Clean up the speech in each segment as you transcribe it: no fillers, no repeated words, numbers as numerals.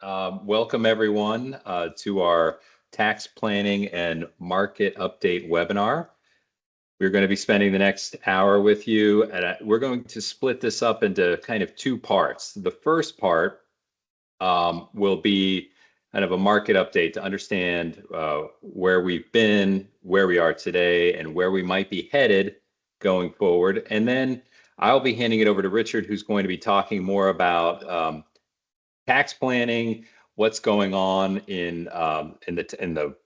Welcome everyone to our tax planning and market update webinar. We're going to be spending the next hour with you, and we're going to split this up into kind of two parts. The first part will be kind of a market update to understand where we've been, where we are today, and where we might be headed going forward. And then I'll be handing it over to Richard, who's going to be talking more about tax planning, what's going on in the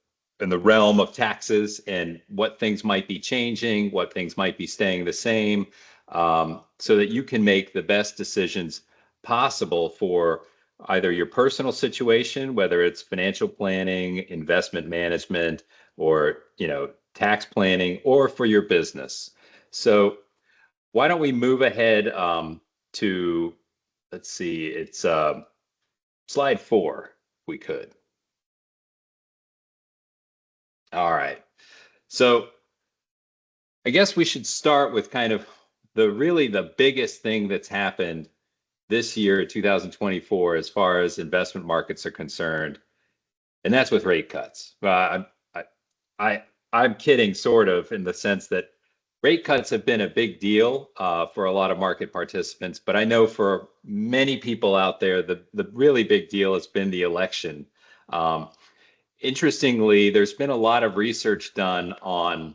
realm of taxes, and what things might be changing, what things might be staying the same, so that you can make the best decisions possible for either your personal situation, whether it's financial planning, investment management, or tax planning, or for your business. So why don't we move ahead to, let's see, it's slide 4, if we could. All right. So I guess we should start with kind of the biggest thing that's happened this year, 2024, as far as investment markets are concerned, and that's with rate cuts. I'm kidding, sort of, in the sense that rate cuts have been a big deal for a lot of market participants, but I know for many people out there, the really big deal has been the election. Interestingly, there's been a lot of research done on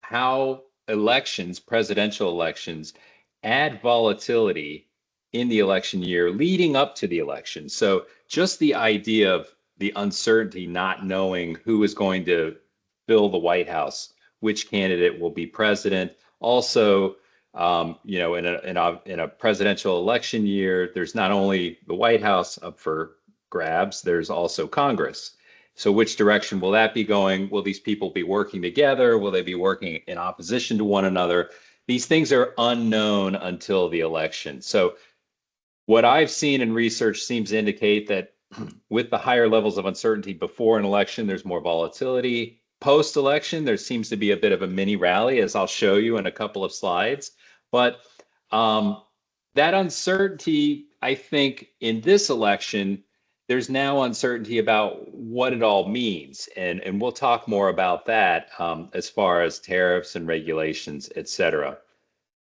how elections, presidential elections, add volatility in the election year leading up to the election. So just the idea of the uncertainty, not knowing who is going to fill the White House, which candidate will be president. Also, in a presidential election year, there's not only the White House up for grabs, there's also Congress. So which direction will that be going? Will these people be working together? Will they be working in opposition to one another? These things are unknown until the election. So what I've seen in research seems to indicate that with the higher levels of uncertainty before an election, there's more volatility. Post-election, there seems to be a bit of a mini rally, as I'll show you in a couple of slides. But that uncertainty, I think, in this election, there's now uncertainty about what it all means. And we'll talk more about that as far as tariffs and regulations, et cetera.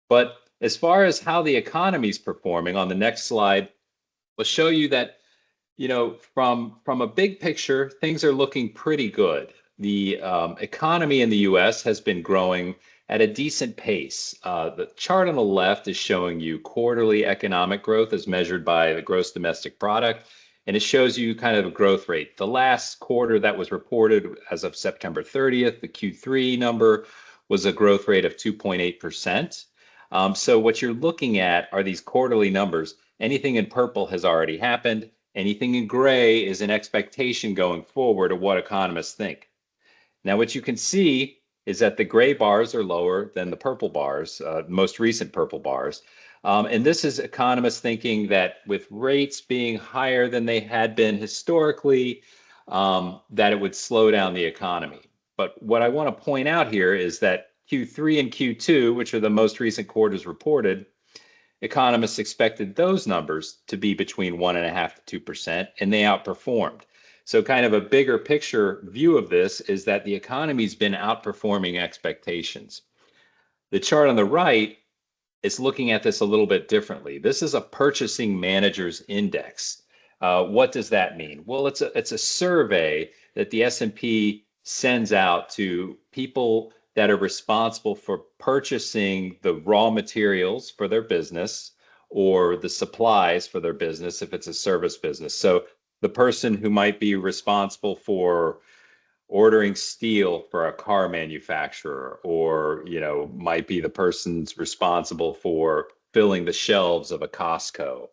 But as far as how the economy is performing, on the next slide, we'll show you that, from a big picture, things are looking pretty good. The economy in the US has been growing at a decent pace. The chart on the left is showing you quarterly economic growth as measured by the gross domestic product, and it shows you kind of a growth rate. The last quarter that was reported as of September 30th, the Q3 number, was a growth rate of 2.8%. So what you're looking at are these quarterly numbers. Anything in purple has already happened. Anything in gray is an expectation going forward of what economists think. Now, what you can see is that the gray bars are lower than the purple bars, most recent purple bars. And this is economists thinking that with rates being higher than they had been historically, that it would slow down the economy. But what I want to point out here is that Q3 and Q2, which are the most recent quarters reported, economists expected those numbers to be between 1.5% to 2%, and they outperformed. So kind of a bigger picture view of this is that the economy's been outperforming expectations. The chart on the right is looking at this a little bit differently. This is a purchasing managers index. What does that mean? Well, it's a survey that the S&P sends out to people that are responsible for purchasing the raw materials for their business or the supplies for their business if it's a service business. So the person who might be responsible for ordering steel for a car manufacturer, or might be the person's responsible for filling the shelves of a Costco.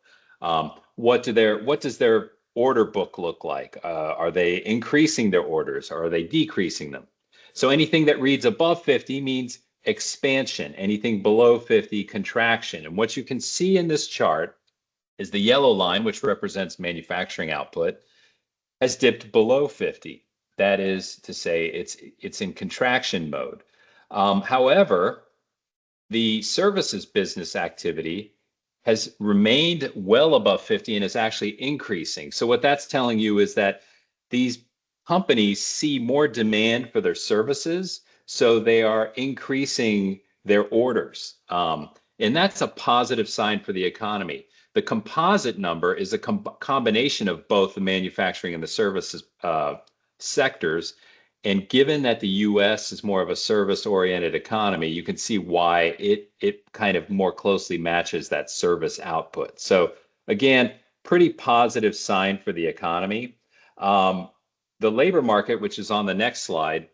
What does their order book look like? Are they increasing their orders, or are they decreasing them? So anything that reads above 50 means expansion. Anything below 50, contraction. And what you can see in this chart is the yellow line, which represents manufacturing output, has dipped below 50. That is to say, it's in contraction mode. However, the services business activity has remained well above 50 and is actually increasing. So what that's telling you is that these companies see more demand for their services, so they are increasing their orders. And that's a positive sign for the economy. The composite number is a combination of both the manufacturing and the services sectors. And given that the US is more of a service-oriented economy, you can see why it kind of more closely matches that service output. So again, pretty positive sign for the economy. The labor market, which is on the next slide,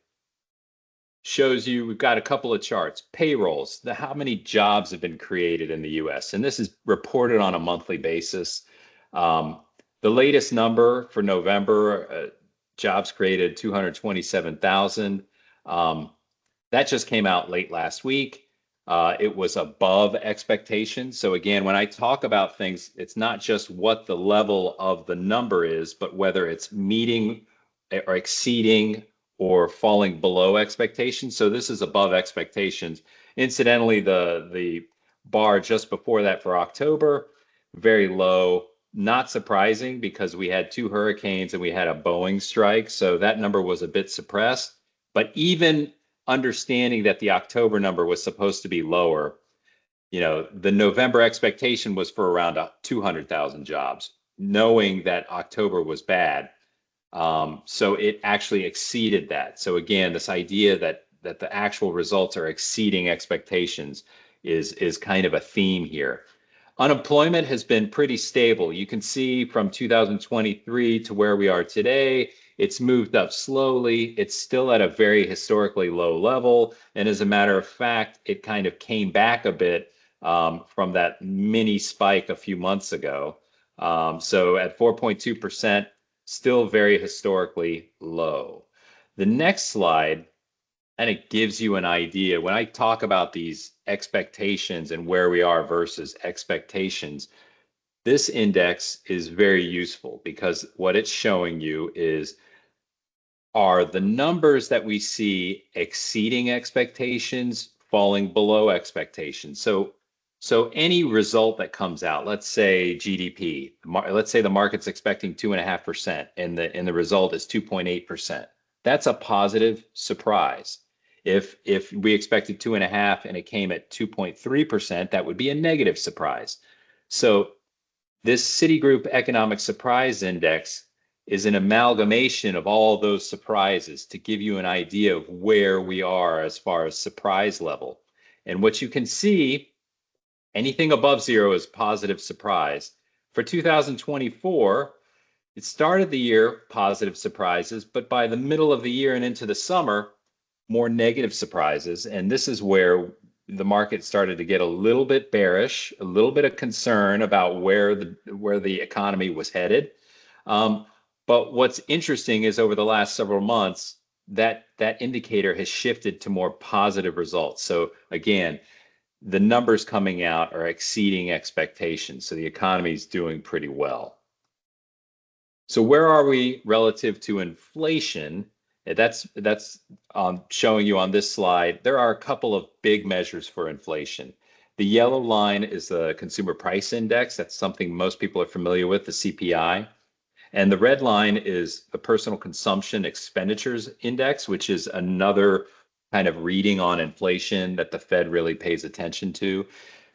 shows you we've got a couple of charts. Payrolls, how many jobs have been created in the US, and this is reported on a monthly basis. The latest number for November, jobs created 227,000. That just came out late last week. It was above expectations. So again, when I talk about things, it's not just what the level of the number is, but whether it's meeting or exceeding or falling below expectations. So this is above expectations. Incidentally, the bar just before that for October, very low. Not surprising because we had 2 hurricanes and we had a Boeing strike. So that number was a bit suppressed. But even understanding that the October number was supposed to be lower, the November expectation was for around 200,000 jobs, knowing that October was bad. So it actually exceeded that. So again, this idea that the actual results are exceeding expectations is kind of a theme here. Unemployment has been pretty stable. You can see from 2023 to where we are today, it's moved up slowly. It's still at a very historically low level. And as a matter of fact, it kind of came back a bit from that mini spike a few months ago. So at 4.2%, still very historically low. The next slide kind of gives you an idea. When I talk about these expectations and where we are versus expectations, this index is very useful because what it's showing you are the numbers that we see exceeding expectations, falling below expectations. So any result that comes out, let's say GDP, let's say the market's expecting 2.5% and the result is 2.8%. That's a positive surprise. If we expected 2.5 and it came at 2.3%, that would be a negative surprise. So this Citigroup Economic Surprise Index is an amalgamation of all those surprises to give you an idea of where we are as far as surprise level. And what you can see, anything above 0 is positive surprise. For 2024, it started the year positive surprises, but by the middle of the year and into the summer, more negative surprises. And this is where the market started to get a little bit bearish, a little bit of concern about where the economy was headed. But what's interesting is over the last several months, that indicator has shifted to more positive results. So again, the numbers coming out are exceeding expectations. So the economy is doing pretty well. So where are we relative to inflation? That's showing you on this slide. There are a couple of big measures for inflation. The yellow line is the Consumer Price Index. That's something most people are familiar with, the CPI. And the red line is the Personal Consumption Expenditures Index, which is another kind of reading on inflation that the Fed really pays attention to.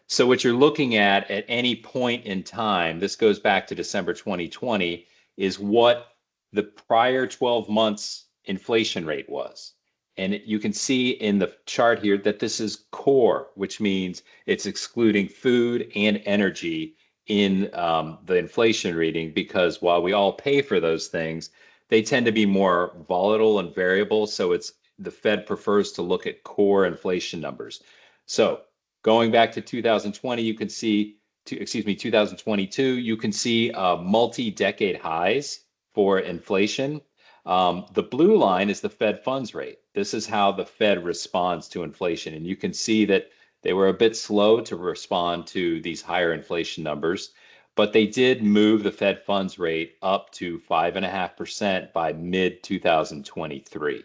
So what you're looking at any point in time, this goes back to December 2020, is what the prior 12 months inflation rate was. And you can see in the chart here that this is core, which means it's excluding food and energy in the inflation reading, because while we all pay for those things, they tend to be more volatile and variable. So the Fed prefers to look at core inflation numbers. So going back to 2020, you can see, 2022, you can see multi-decade highs for inflation. The blue line is the Fed funds rate. This is how the Fed responds to inflation. And you can see that they were a bit slow to respond to these higher inflation numbers, but they did move the Fed funds rate up to 5.5% by mid-2023.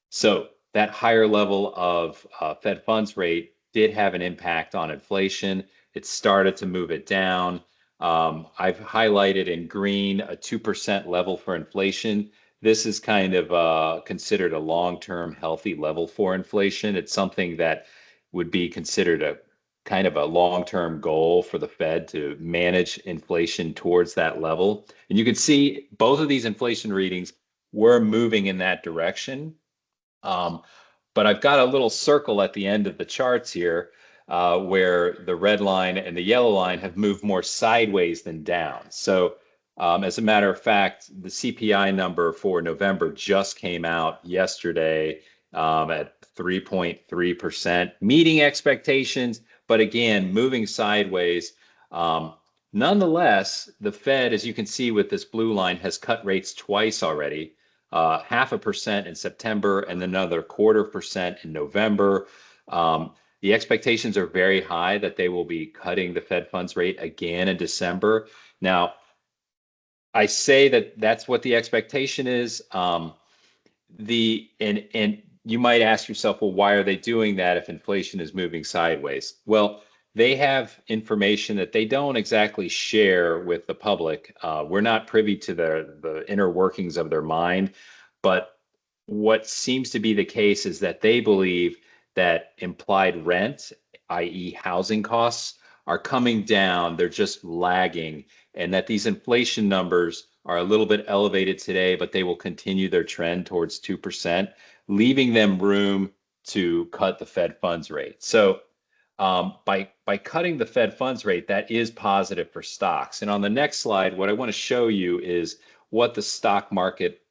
So that higher level of Fed funds rate did have an impact on inflation. It started to move it down. I've highlighted in green a 2% level for inflation. This is kind of considered a long-term healthy level for inflation. It's something that would be considered a kind of a long-term goal for the Fed to manage inflation towards that level. And you can see both of these inflation readings were moving in that direction. But I've got a little circle at the end of the charts here where the red line and the yellow line have moved more sideways than down. So as a matter of fact, the CPI number for November just came out yesterday at 3.3%, meeting expectations, but again, moving sideways. Nonetheless, the Fed, as you can see with this blue line, has cut rates twice already. 0.5% in September and another 0.25% in November. The expectations are very high that they will be cutting the Fed funds rate again in December. Now, I say that that's what the expectation is. And you might ask yourself, well, why are they doing that if inflation is moving sideways? Well, they have information that they don't exactly share with the public. We're not privy to the inner workings of their mind, but what seems to be the case is that they believe that implied rent, i.e. housing costs, are coming down. They're just lagging, and that these inflation numbers are a little bit elevated today, but they will continue their trend towards 2%, leaving them room to cut the Fed funds rate. So by cutting the Fed funds rate, that is positive for stocks. And on the next slide, what I want to show you is what the stock market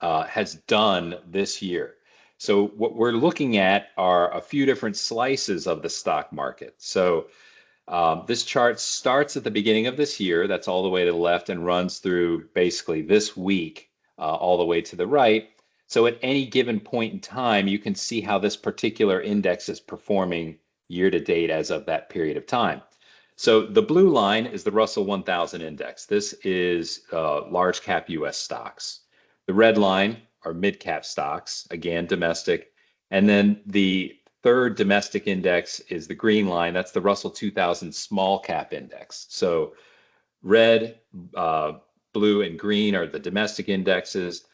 has done this year. So what we're looking at are a few different slices of the stock market. So this chart starts at the beginning of this year, that's all the way to the left, and runs through basically this week all the way to the right. So at any given point in time, you can see how this particular index is performing year to date as of that period of time. So the blue line is the Russell 1000 index. This is large cap US stocks. The red line are mid cap stocks, again, domestic. And then the third domestic index is the green line. That's the Russell 2000 small cap index. So red, blue, and green are the domestic indexes.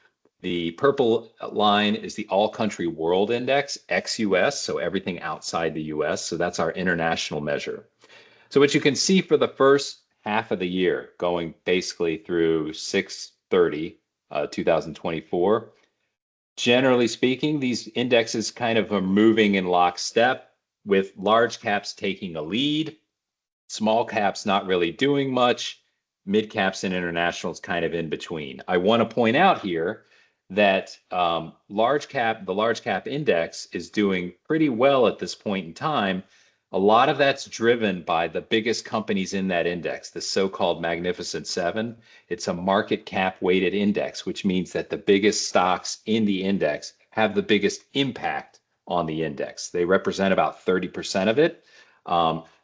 The purple line is the All Country World Index, ex-US, so everything outside the US. So that's our international measure. So what you can see for the first half of the year, going basically through 6/30, 2024, generally speaking, these indexes kind of are moving in lockstep, with large caps taking a lead, small caps not really doing much, mid caps and internationals kind of in between. I want to point out here that the large cap index is doing pretty well at this point in time. A lot of that's driven by the biggest companies in that index, the so-called Magnificent Seven. It's a market cap weighted index, which means that the biggest stocks in the index have the biggest impact on the index. They represent about 30% of it.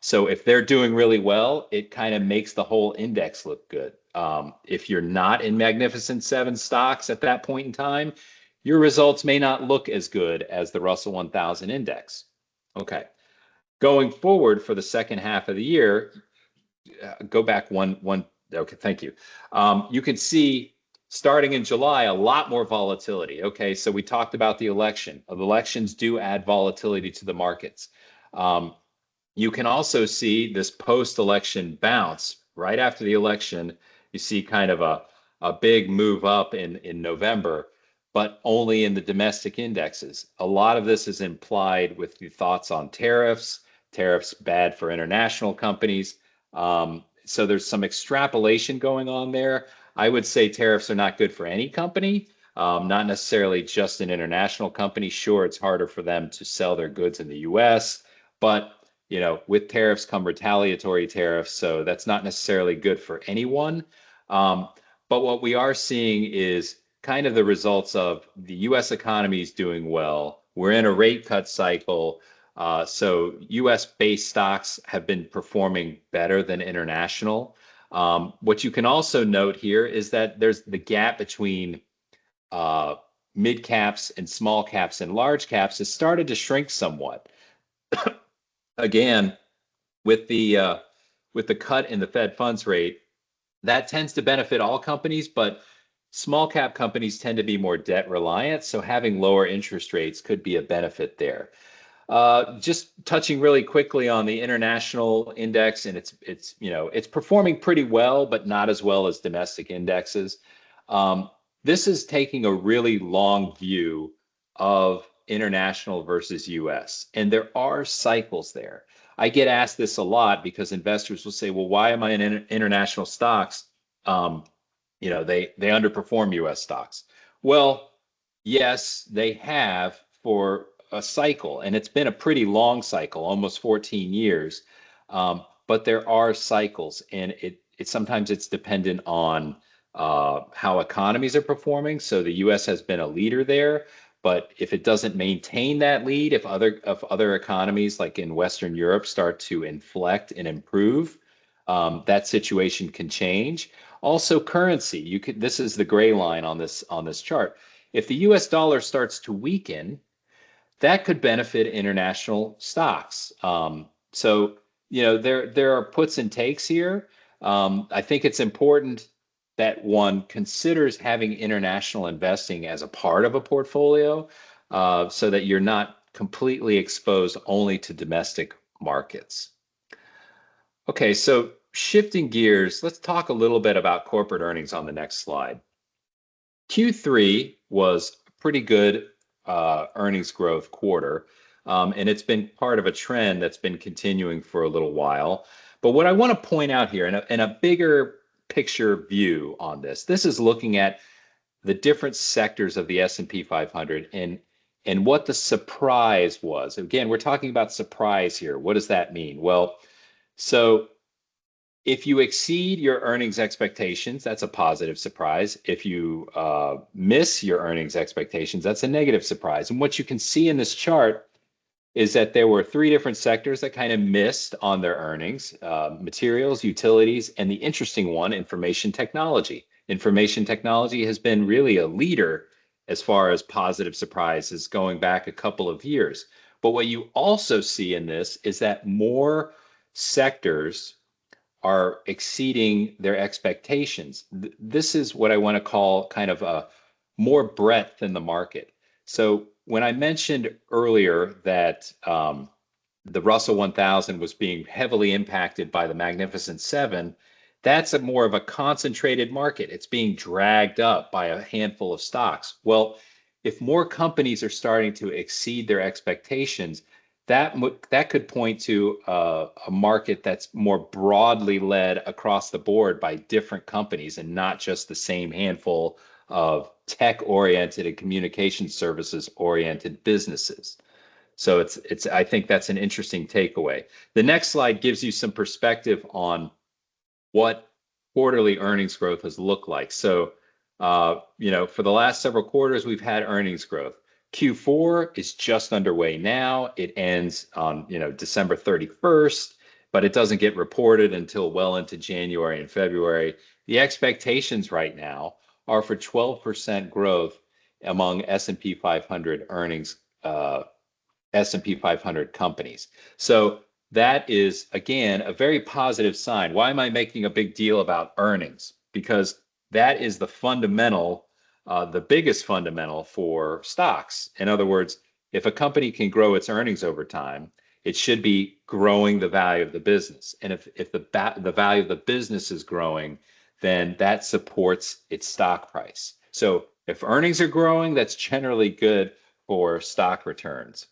So if they're doing really well, it kind of makes the whole index look good. If you're not in Magnificent Seven stocks at that point in time, your results may not look as good as the Russell 1000 index. Okay. Going forward for the second half of the year, go back one. Okay, thank you. You can see starting in July, a lot more volatility. Okay, so we talked about the election. Elections do add volatility to the markets. You can also see this post-election bounce right after the election. You see kind of a big move up in November, but only in the domestic indexes. A lot of this is implied with the thoughts on tariffs. Tariffs bad for international companies. So there's some extrapolation going on there. I would say tariffs are not good for any company, not necessarily just an international company. Sure, it's harder for them to sell their goods in the US, but with tariffs come retaliatory tariffs, so that's not necessarily good for anyone. But what we are seeing is kind of the results of the US economy is doing well. We're in a rate cut cycle. So US-based stocks have been performing better than international. What you can also note here is that there's the gap between mid caps and small caps and large caps has started to shrink somewhat. Again, with the cut in the Fed funds rate, that tends to benefit all companies, but small cap companies tend to be more debt reliant. So having lower interest rates could be a benefit there. Just touching really quickly on the international index, and it's performing pretty well, but not as well as domestic indexes. This is taking a really long view of international versus US, and there are cycles there. I get asked this a lot because investors will say, well, why am I in international stocks? They underperform US stocks. Well, yes, they have for a cycle, and it's been a pretty long cycle, almost 14 years. But there are cycles, and it sometimes it's dependent on how economies are performing. So the U.S. has been a leader there, but if it doesn't maintain that lead, if other economies like in Western Europe start to inflect and improve, that situation can change. Also, currency. This is the gray line on this chart. If the U.S. dollar starts to weaken, that could benefit international stocks. There are puts and takes here. I think it's important that one considers having international investing as a part of a portfolio, so that you're not completely exposed only to domestic markets. Okay, so shifting gears, let's talk a little bit about corporate earnings on the next slide. Q3 was a pretty good earnings growth quarter, and it's been part of a trend that's been continuing for a little while. But what I want to point out here in a bigger picture view on this is looking at the different sectors of the S&P 500 and what the surprise was. Again, we're talking about surprise here. What does that mean? Well, so if you exceed your earnings expectations, that's a positive surprise. If you miss your earnings expectations, that's a negative surprise. And what you can see in this chart is that there were three different sectors that kind of missed on their earnings: materials, utilities, and the interesting one, information technology. Information technology has been really a leader as far as positive surprises going back a couple of years. But what you also see in this is that more sectors are exceeding their expectations. This is what I want to call kind of a more breadth in the market. So when I mentioned earlier that the Russell 1000 was being heavily impacted by the Magnificent Seven, that's more of a concentrated market. It's being dragged up by a handful of stocks. Well, if more companies are starting to exceed their expectations, that could point to a market that's more broadly led across the board by different companies and not just the same handful of tech-oriented and communication services-oriented businesses. So I think that's an interesting takeaway. The next slide gives you some perspective on what quarterly earnings growth has looked like. So, for the last several quarters, we've had earnings growth. Q4 is just underway now. It ends on, December 31st, but it doesn't get reported until well into January and February. The expectations right now are for 12% growth among S&P 500 earnings, S&P 500 companies. So that is, again, a very positive sign. Why am I making a big deal about earnings? Because that is the fundamental, the biggest fundamental for stocks. In other words, if a company can grow its earnings over time, it should be growing the value of the business. And if the value of the business is growing, then that supports its stock price. So if earnings are growing, that's generally good for stock returns.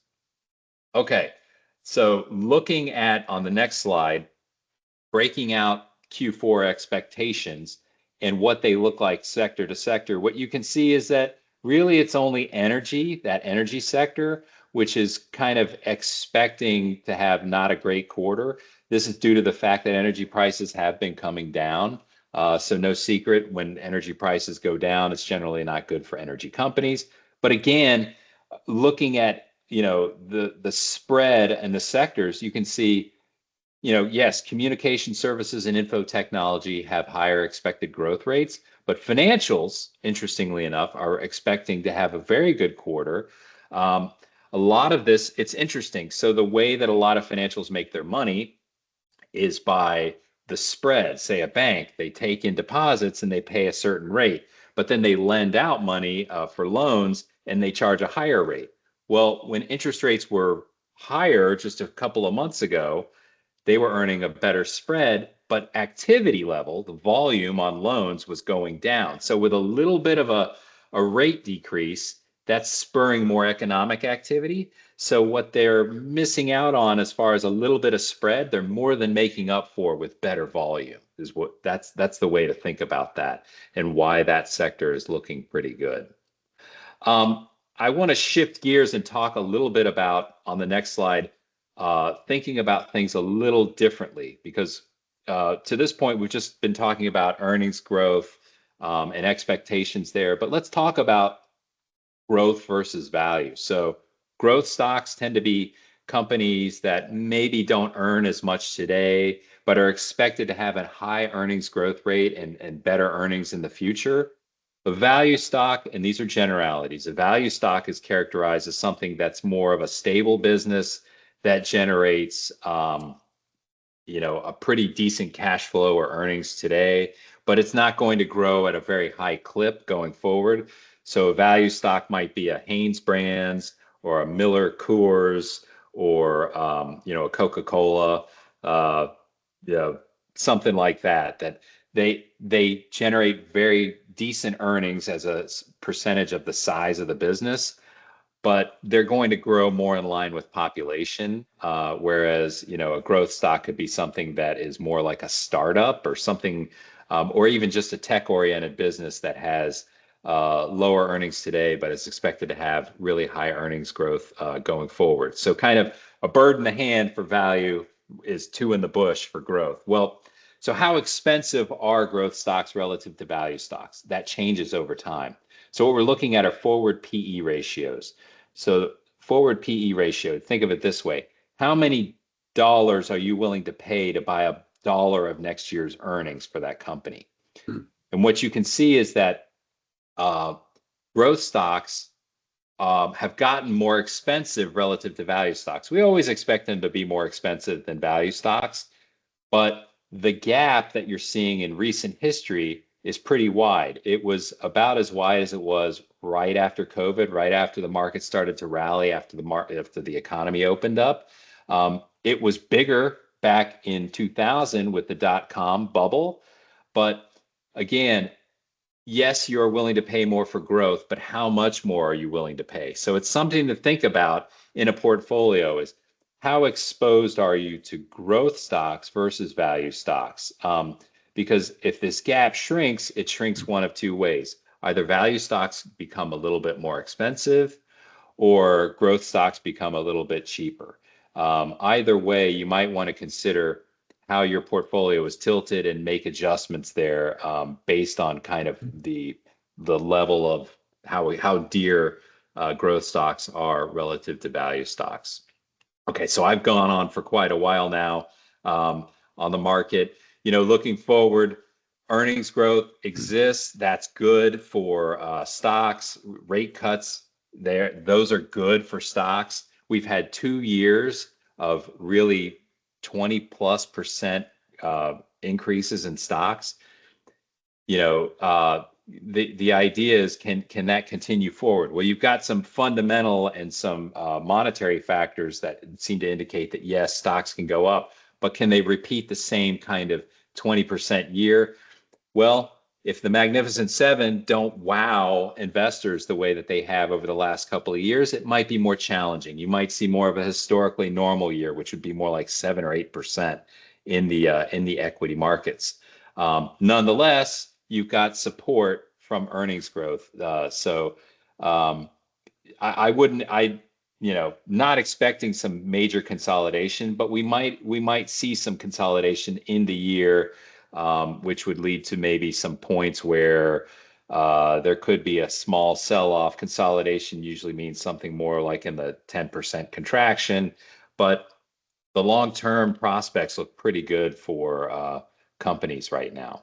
Okay, so looking at on the next slide, breaking out Q4 expectations and what they look like sector to sector, what you can see is that really it's only energy, that energy sector, which is kind of expecting to have not a great quarter. This is due to the fact that energy prices have been coming down. So no secret, when energy prices go down, it's generally not good for energy companies. But again, looking at the spread and the sectors, you can see, yes, communication services and info technology have higher expected growth rates, but financials, interestingly enough, are expecting to have a very good quarter. A lot of this, it's interesting. So the way that a lot of financials make their money is by the spread. Say a bank, they take in deposits and they pay a certain rate, but then they lend out money for loans and they charge a higher rate. Well, when interest rates were higher just a couple of months ago, they were earning a better spread, but activity level, the volume on loans was going down. So with a little bit of a rate decrease, that's spurring more economic activity. So what they're missing out on as far as a little bit of spread, they're more than making up for with better volume is what that's the way to think about that and why that sector is looking pretty good. I want to shift gears and talk a little bit about on the next slide, thinking about things a little differently because to this point, we've just been talking about earnings growth and expectations there, but let's talk about growth versus value. So growth stocks tend to be companies that maybe don't earn as much today, but are expected to have a high earnings growth rate and better earnings in the future. A value stock, and these are generalities, a value stock is characterized as something that's more of a stable business that generates a pretty decent cash flow or earnings today, but it's not going to grow at a very high clip going forward. So a value stock might be a Hanes Brands or a Miller Coors or a Coca-Cola, uh, something like that. That they generate very decent earnings as a percentage of the size of the business, but they're going to grow more in line with population. Whereas, a growth stock could be something that is more like a startup or something, or even just a tech-oriented business that has lower earnings today, but is expected to have really high earnings growth going forward. So kind of a bird in the hand for value is two in the bush for growth. Well, so how expensive are growth stocks relative to value stocks? That changes over time. So what we're looking at are forward PE ratios. So forward PE ratio, think of it this way. How many dollars are you willing to pay to buy a dollar of next year's earnings for that company? And what you can see is that growth stocks have gotten more expensive relative to value stocks. We always expect them to be more expensive than value stocks, but the gap that you're seeing in recent history is pretty wide. It was about as wide as it was right after COVID, right after the market started to rally, after the economy opened up. It was bigger back in 2000 with the dot-com bubble, but again, yes, you're willing to pay more for growth, but how much more are you willing to pay? So it's something to think about in a portfolio is how exposed are you to growth stocks versus value stocks? Because if this gap shrinks, it shrinks one of two ways. Either value stocks become a little bit more expensive or growth stocks become a little bit cheaper. Either way, you might want to consider how your portfolio is tilted and make adjustments there based on kind of the level of how dear growth stocks are relative to value stocks. Okay, so I've gone on for quite a while now on the market. Looking forward, earnings growth exists. That's good for stocks. Rate cuts those are good for stocks. We've had 2 years of really 20+% increases in stocks. The idea is can that continue forward? Well, you've got some fundamental and some monetary factors that seem to indicate that yes, stocks can go up, but can they repeat the same kind of 20% year? Well, if the Magnificent Seven don't wow investors the way that they have over the last couple of years, it might be more challenging. You might see more of a historically normal year, which would be more like 7 or 8% in the equity markets. Nonetheless, you've got support from earnings growth. Not expecting some major consolidation, but we might see some consolidation in the year, which would lead to maybe some points where there could be a small sell-off. Consolidation usually means something more like in the 10% contraction, but the long-term prospects look pretty good for companies right now.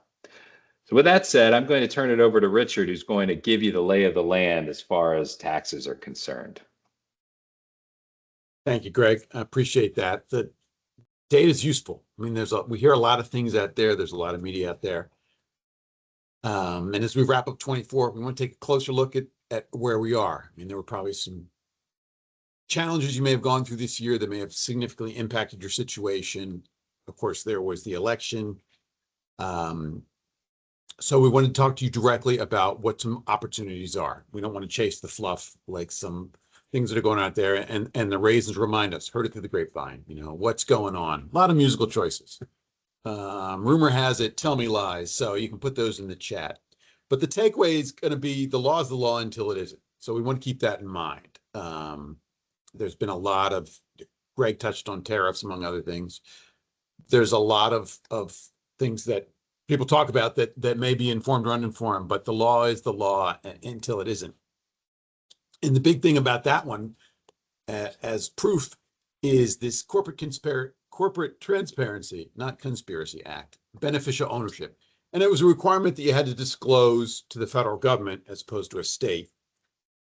So with that said, I'm going to turn it over to Richard, who's going to give you the lay of the land as far as taxes are concerned. Thank you, Greg. I appreciate that. data is useful. I mean, we hear a lot of things out there. There's a lot of media out there. And as we wrap up 24, we want to take a closer look at where we are. I mean, there were probably some challenges you may have gone through this year that may have significantly impacted your situation. Of course, there was the election. So we want to talk to you directly about what some opportunities are. We don't want to chase the fluff like some things that are going on out there. And the raisins remind us, heard it through the grapevine, what's going on. A lot of musical choices. Rumor has it, tell me lies. So you can put those in the chat. But the takeaway is going to be the law is the law until it isn't. So we want to keep that in mind. There's been a lot of, Greg touched on tariffs, among other things. There's a lot of things that people talk about that may be informed or uninformed, but the law is the law until it isn't. And the big thing about that one, as proof, is this Corporate Transparency, not Conspiracy Act, beneficial ownership. And it was a requirement that you had to disclose to the federal government, as opposed to a state,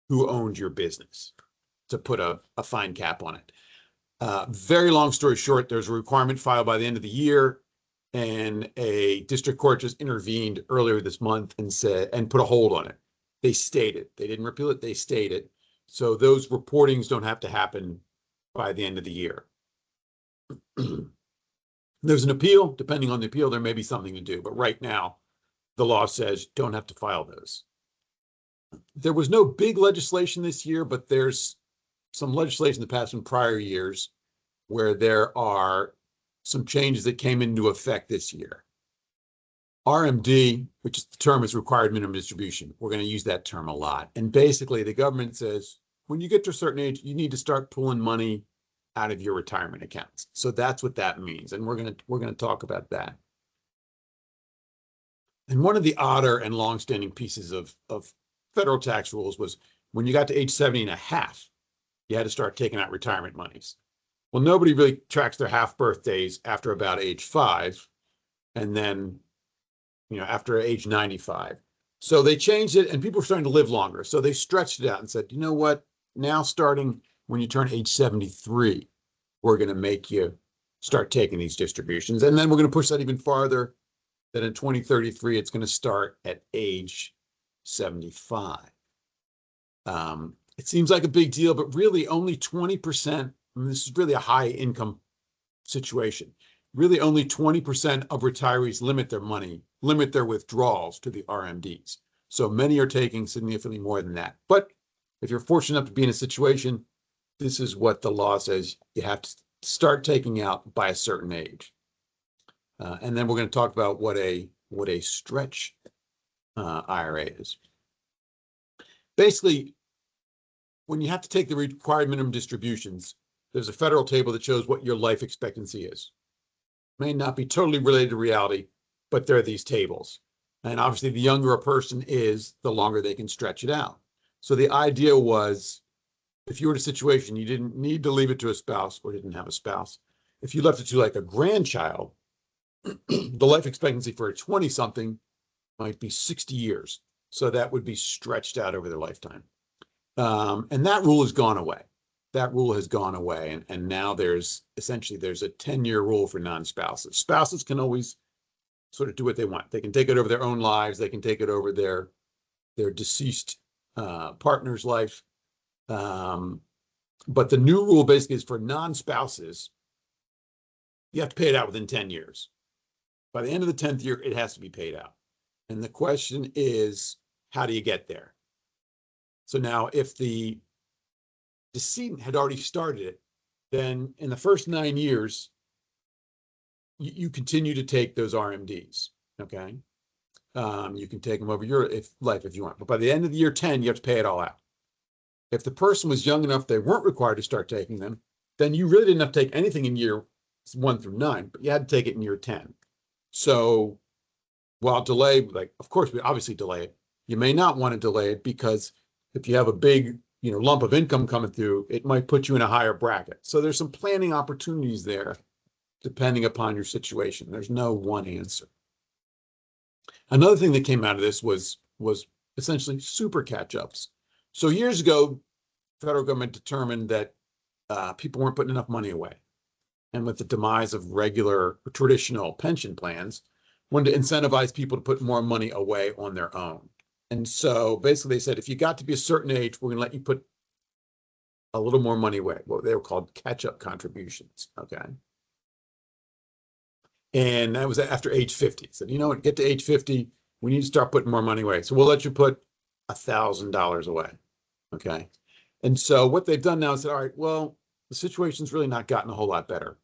who owned your business, to put a fine cap on it. Very long story short, there's a requirement filed by the end of the year, and a district court just intervened earlier this month and put a hold on it. They stayed it. They didn't repeal it. They stayed it. So those reportings don't have to happen by the end of the year. There's an appeal. Depending on the appeal, there may be something to do. But right now, the law says don't have to file those. There was no big legislation this year, but there's some legislation that passed in prior years where there are some changes that came into effect this year. RMD, which is the term is required minimum distribution. We're going to use that term a lot. And basically, the government says, when you get to a certain age, you need to start pulling money out of your retirement accounts. So that's what that means. And we're going to talk about that. And one of the odder and longstanding pieces of federal tax rules was when you got to age 70 and a half, you had to start taking out retirement monies. Well, nobody really tracks their half birthdays after about age 5. And then, after age 95. So they changed it, and people were starting to live longer. So they stretched it out and said, you know what? Now, starting when you turn age 73, we're going to make you start taking these distributions. And then we're going to push that even farther, that in 2033, it's going to start at age 75. It seems like a big deal, but really only 20%, this is really a high income situation. Really only 20% of retirees limit their withdrawals to the RMDs. So many are taking significantly more than that. But if you're fortunate enough to be in a situation, this is what the law says you have to start taking out by a certain age. And then we're going to talk about what a stretch IRA is. Basically, when you have to take the required minimum distributions, there's a federal table that shows what your life expectancy is. May not be totally related to reality, but there are these tables. And obviously, the younger a person is, the longer they can stretch it out. So the idea was, if you were in a situation you didn't need to leave it to a spouse or didn't have a spouse, if you left it to like a grandchild, the life expectancy for a 20-something might be 60 years. So that would be stretched out over their lifetime. And that rule has gone away. That rule has gone away. And now there's a 10-year rule for non-spouses. Spouses can always sort of do what they want. They can take it over their own lives. They can take it over their deceased partner's life. But the new rule basically is for non-spouses, you have to pay it out within 10 years. By the end of the 10th year, it has to be paid out. And the question is, how do you get there? So now if the decedent had already started it, then in the first 9 years, you continue to take those RMDs, okay? You can take them over your life if you want. But by the end of the year 10, you have to pay it all out. If the person was young enough they weren't required to start taking them, then you really didn't have to take anything in year 1 through 9, but you had to take it in year 10. So while delay, of course, we obviously delay it. You may not want to delay it because if you have a big lump of income coming through, it might put you in a higher bracket. So there's some planning opportunities there depending upon your situation. There's no one answer. Another thing that came out of this was essentially super catch-ups. So years ago, the federal government determined that people weren't putting enough money away. and with the demise of regular traditional pension plans, wanted to incentivize people to put more money away on their own. And so basically they said, if you got to be a certain age, we're going to let you put a little more money away. What they were called catch-up contributions. Okay. And that was after age 50. So, you know what, get to age 50, we need to start putting more money away. So we'll let you put $1,000 away. Okay. And so what they've done now is said, all right, well, the situation's really not gotten a whole lot better.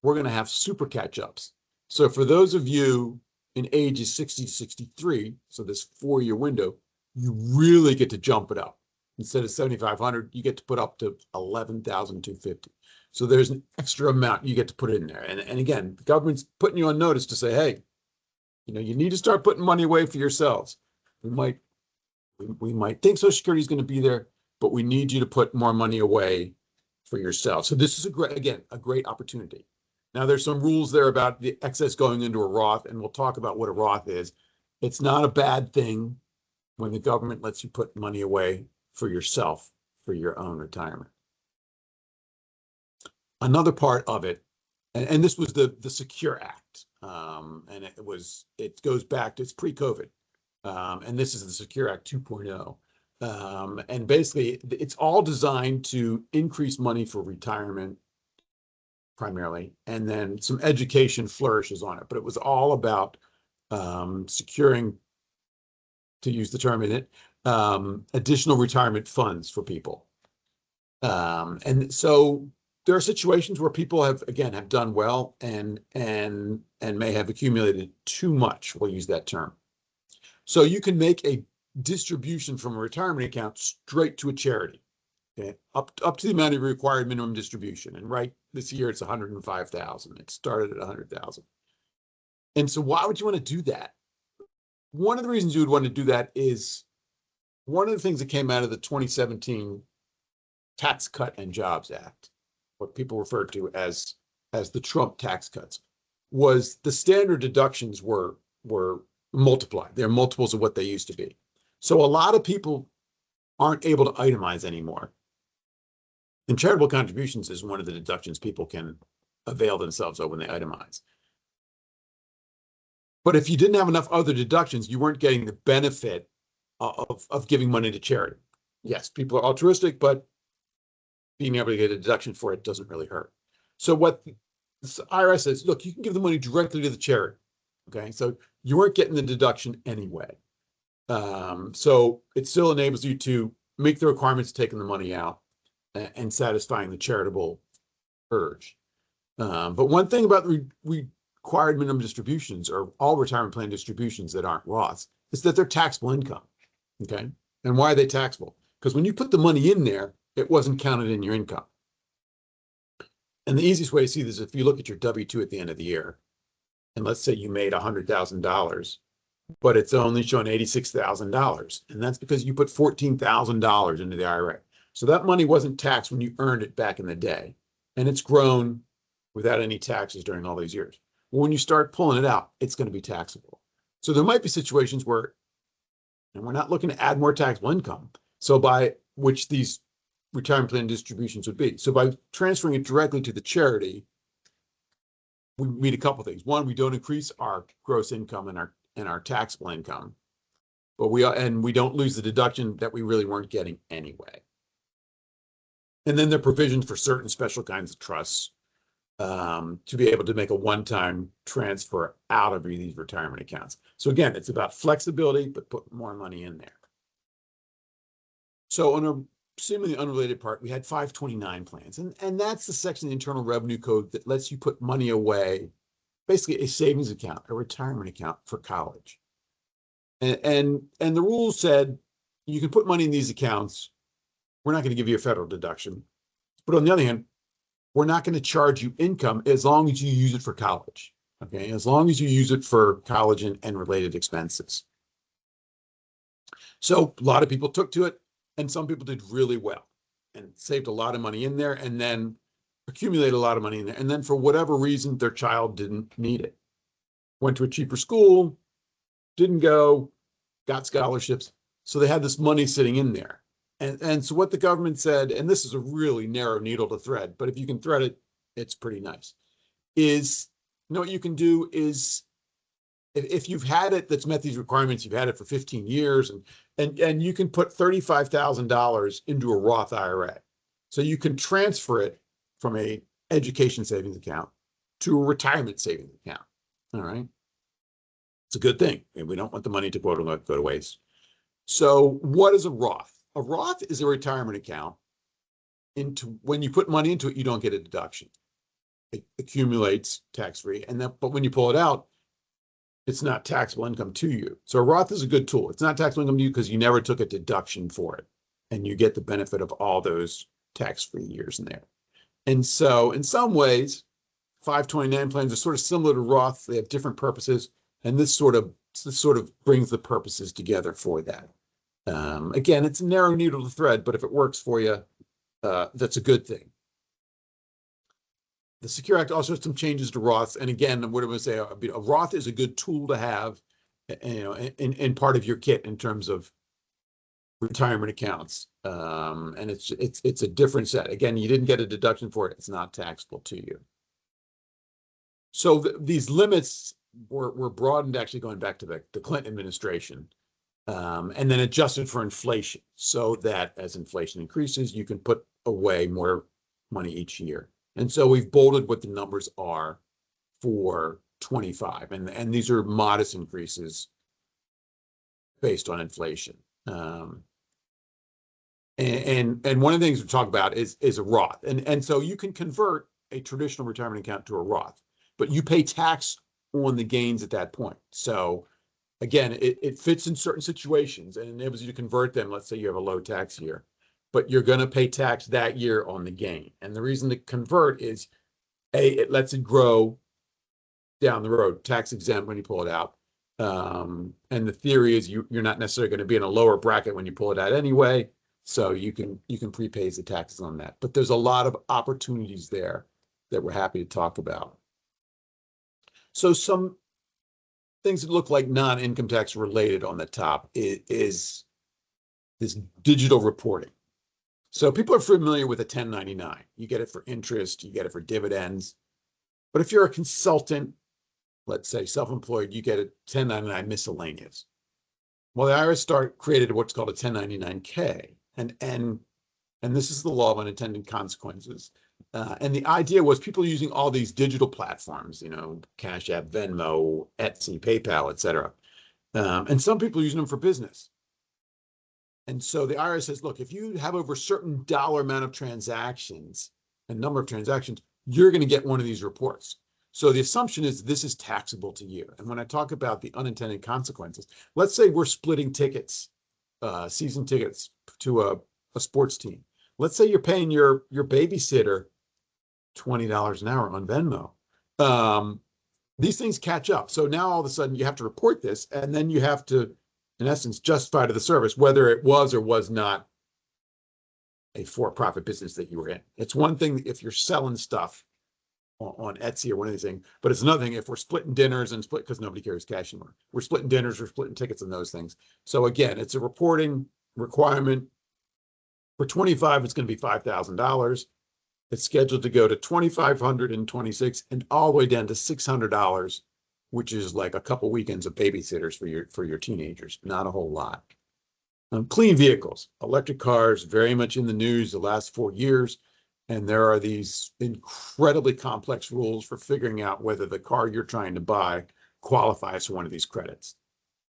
We're going to have super catch-ups. So for those of you in ages 60 to 63, so this 4-year window, you really get to jump it up. Instead of 7,500, you get to put up to 11,250. So there's an extra amount you get to put in there. And again, the government's putting you on notice to say, hey, you know, you need to start putting money away for yourselves. We might think Social Security is going to be there, but we need you to put more money away for yourself. So this is a great opportunity. Now there's some rules there about the excess going into a Roth, and we'll talk about what a Roth is. It's not a bad thing when the government lets you put money away for yourself, for your own retirement. Another part of it, and this was the Secure Act, and it goes back to, it's pre-COVID, and this is the Secure Act 2.0. And basically, it's all designed to increase money for retirement, primarily, and then some education flourishes on it. But it was all about securing, to use the term in it, additional retirement funds for people. And so there are situations where people have done well and may have accumulated too much. We'll use that term. So you can make a distribution from a retirement account straight to a charity, okay, up to the amount of required minimum distribution. And right this year it's 105,000. It started at 100,000. And so why would you want to do that? One of the reasons you would want to do that is one of the things that came out of the 2017 Tax Cut and Jobs Act, what people refer to as the Trump tax cuts, was the standard deductions were multiplied. They're multiples of what they used to be. So a lot of people aren't able to itemize anymore. And charitable contributions is one of the deductions people can avail themselves of when they itemize. But if you didn't have enough other deductions, you weren't getting the benefit of giving money to charity. Yes, people are altruistic, but being able to get a deduction for it doesn't really hurt. So what the IRS says, look, you can give the money directly to the charity. Okay, so you weren't getting the deduction anyway. So it still enables you to make the requirements of taking the money out and satisfying the charitable urge. But one thing about required minimum distributions, or all retirement plan distributions that aren't Roths, is that they're taxable income. Okay, and why are they taxable? Because when you put the money in there, it wasn't counted in your income. And the easiest way to see this is if you look at your W-2 at the end of the year, and let's say you made $100,000, but it's only showing $86,000. And that's because you put $14,000 into the IRA. So that money wasn't taxed when you earned it back in the day. And it's grown without any taxes during all these years. Well, when you start pulling it out, it's going to be taxable. So there might be situations where, and we're not looking to add more taxable income, so by which these retirement plan distributions would be. So by transferring it directly to the charity, we meet a couple of things. One, we don't increase our gross income and our taxable income, but we don't lose the deduction that we really weren't getting anyway. And then there are provisions for certain special kinds of trusts to be able to make a one-time transfer out of these retirement accounts. So again, it's about flexibility, but put more money in there. So on a seemingly unrelated part, we had 529 plans, and that's the section of the Internal Revenue Code that lets you put money away, basically a savings account, a retirement account for college. And the rules said you can put money in these accounts. We're not going to give you a federal deduction, but on the other hand, we're not going to charge you income as long as you use it for college. Okay, as long as you use it for college and related expenses. So a lot of people took to it, and some people did really well and saved a lot of money in there, and then accumulated a lot of money in there. And then for whatever reason, their child didn't need it. Went to a cheaper school, didn't go, got scholarships. So they had this money sitting in there. And so what the government said, and this is a really narrow needle to thread, but if you can thread it, it's pretty nice. is, you know, what you can do is, if you've had it, that's met these requirements, you've had it for 15 years, and you can put $35,000 into a Roth IRA. So you can transfer it from a education savings account to a retirement savings account. All right. It's a good thing. And we don't want the money to go to waste. So what is a Roth? A Roth is a retirement account. When you put money into it, you don't get a deduction. It accumulates tax-free. But when you pull it out, it's not taxable income to you. So a Roth is a good tool. It's not taxable income to you because you never took a deduction for it. And you get the benefit of all those tax-free years in there. And so in some ways, 529 plans are sort of similar to Roth. They have different purposes. And this sort of brings the purposes together for that. Again, it's a narrow needle to thread, but if it works for you, that's a good thing. The Secure Act also has some changes to Roths. And again, what I'm going to say, a Roth is a good tool to have, you know, in part of your kit in terms of retirement accounts. And it's a different set. Again, you didn't get a deduction for it. It's not taxable to you. So these limits were broadened actually going back to the Clinton administration, and then adjusted for inflation so that as inflation increases, you can put away more money each year. And so we've bolded what the numbers are for 25, and these are modest increases based on inflation. And one of the things we talk about is a Roth, and so you can convert a traditional retirement account to a Roth, but you pay tax on the gains at that point. So again, it fits in certain situations and enables you to convert them. Let's say you have a low tax year, but you're going to pay tax that year on the gain. And the reason to convert is, it lets it grow down the road, tax exempt when you pull it out. And the theory is you're not necessarily going to be in a lower bracket when you pull it out anyway. So you can prepay the taxes on that. But there's a lot of opportunities there that we're happy to talk about. So some things that look like non-income tax related on the top is this digital reporting. So people are familiar with a 1099. You get it for interest, you get it for dividends. But if you're a consultant, let's say self-employed, you get a 1099 miscellaneous. Well, the IRS created what's called a 1099-K. And this is the law of unintended consequences. And the idea was people using all these digital platforms, you know, CashApp, Venmo, Etsy, PayPal, et cetera. And some people using them for business. And so the IRS says, look, if you have over a certain dollar amount of transactions and number of transactions, you're going to get one of these reports. So the assumption is this is taxable to you. And when I talk about the unintended consequences, let's say we're splitting tickets, season tickets to a sports team. Let's say you're paying your babysitter $20 an hour on Venmo. These things catch up. So now all of a sudden you have to report this, and then you have to, in essence, justify to the service whether it was or was not a for-profit business that you were in. It's one thing if you're selling stuff on Etsy or one of these things, but it's another thing if we're splitting dinners and because nobody carries cash anymore. We're splitting dinners, we're splitting tickets and those things. So again, it's a reporting requirement. For 25, it's going to be $5,000. It's scheduled to go to $2,526 and all the way down to $600, which is like a couple weekends of babysitters for your teenagers. Not a whole lot. Clean vehicles, electric cars, very much in the news the last 4 years. And there are these incredibly complex rules for figuring out whether the car you're trying to buy qualifies for one of these credits.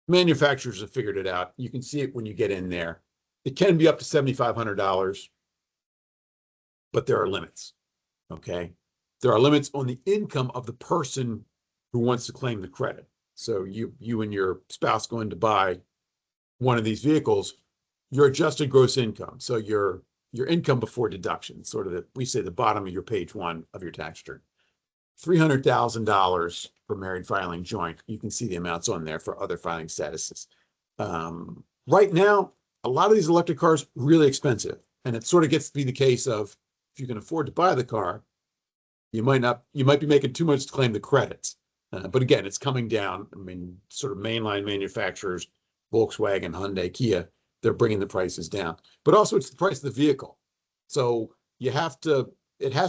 Manufacturers have figured it out. You can see it when you get in there. It can be up to $7,500, but there are limits, okay? There are limits on the income of the person who wants to claim the credit. So you and your spouse going to buy one of these vehicles, your adjusted gross income, so your income before deduction, sort of we say the bottom of your page 1 of your tax return, $300,000 for married filing joint. You can see the amounts on there for other filing statuses. Right now, a lot of these electric cars really expensive, and it sort of gets to be the case of if you can afford to buy the car, you might be making too much to claim the credits. But again, it's coming down. I mean, sort of mainline manufacturers, Volkswagen, Hyundai, Kia, they're bringing the prices down. But also it's the price of the vehicle. So it has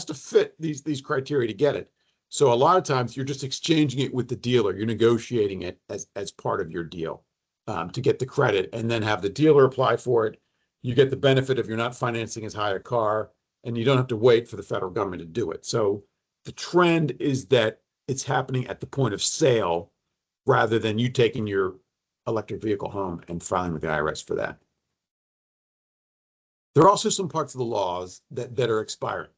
to fit these criteria to get it. So a lot of times you're just exchanging it with the dealer. You're negotiating it as part of your deal to get the credit and then have the dealer apply for it. You get the benefit of you're not financing as high a car and you don't have to wait for the federal government to do it. So the trend is that it's happening at the point of sale rather than you taking your electric vehicle home and filing with the IRS for that. There are also some parts of the laws that are expiring.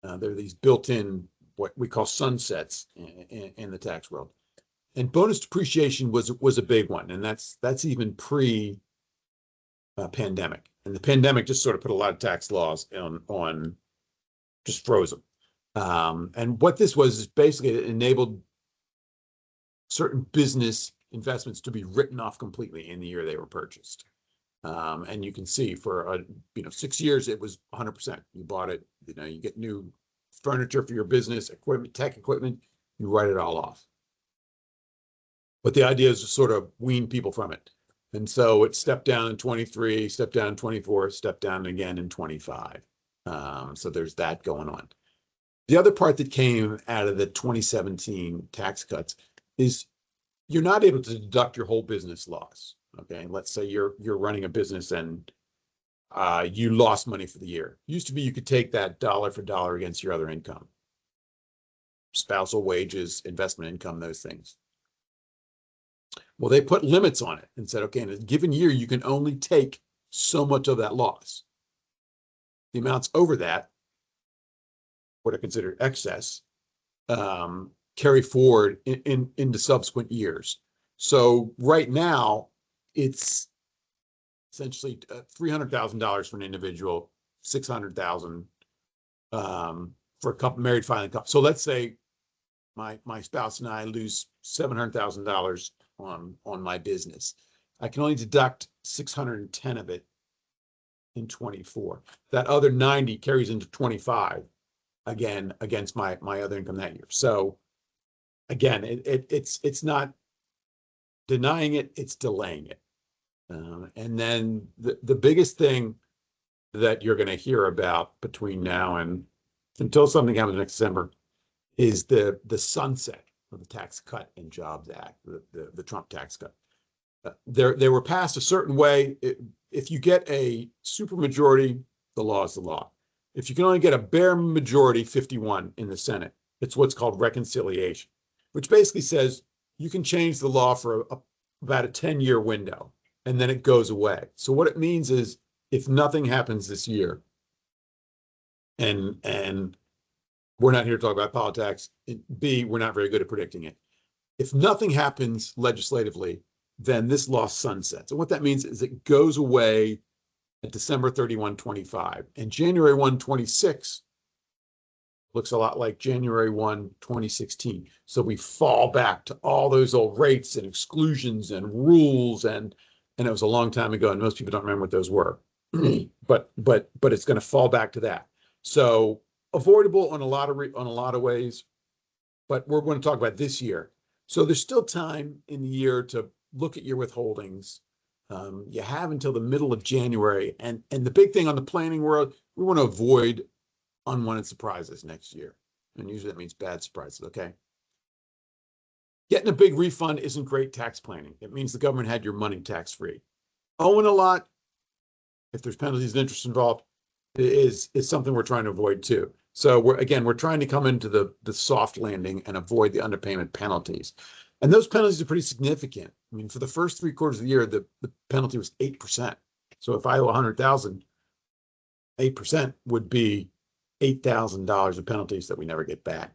There are these built-in, what we call sunsets in the tax world. And bonus depreciation was a big one, and that's even pre-pandemic. And the pandemic just sort of put a lot of tax laws on just frozen. And what this was is basically it enabled certain business investments to be written off completely in the year they were purchased. And you can see for 6 years it was 100%. You bought it, you get new furniture for your business, equipment, tech equipment, you write it all off. But the idea is to sort of wean people from it. And so it stepped down in 23, stepped down in 24, stepped down again in 25. So there's that going on. The other part that came out of the 2017 tax cuts is you're not able to deduct your whole business loss. Okay, let's say you're running a business and you lost money for the year. Used to be you could take that dollar for dollar against your other income, spousal wages, investment income, those things. Well, they put limits on it and said, okay, in a given year, you can only take so much of that loss. The amounts over that, what are considered excess, carry forward into subsequent years. So right now, it's essentially $300,000 for an individual, $600,000 for a couple married filing couple. So let's say my spouse and I lose $700,000 on my business. I can only deduct 610 of it in 24. That other 90 carries into 25 again against my other income that year. So again, it's not denying it, it's delaying it. And then the biggest thing that you're going to hear about between now and until something happens next December is the sunset of the Tax Cut and Jobs Act, the Trump tax cut. They were passed a certain way. If you get a supermajority, the law is the law. If you can only get a bare majority, 51 in the Senate, it's what's called reconciliation, which basically says you can change the law for about a 10-year window, and then it goes away. So what it means is if nothing happens this year, and we're not here to talk about politics, B, we're not very good at predicting it. If nothing happens legislatively, then this law sunsets. And what that means is it goes away at December 31, 25. And January 1, 26 looks a lot like January 1, 2016. So we fall back to all those old rates and exclusions and rules, and it was a long time ago, and most people don't remember what those were. but it's going to fall back to that. So avoidable on a lot of ways, but we're going to talk about this year. So there's still time in the year to look at your withholdings. You have until the middle of January, and the big thing on the planning world, we want to avoid unwanted surprises next year, and usually that means bad surprises. Okay, getting a big refund isn't great tax planning. It means the government had your money tax free. Owing a lot, if there's penalties and interest involved, is something we're trying to avoid too. So we're trying to come into the soft landing and avoid the underpayment penalties. And those penalties are pretty significant. I mean, for the first 3 quarters of the year, the penalty was 8%. So if I owe $100,000, 8% would be $8,000 of penalties that we never get back.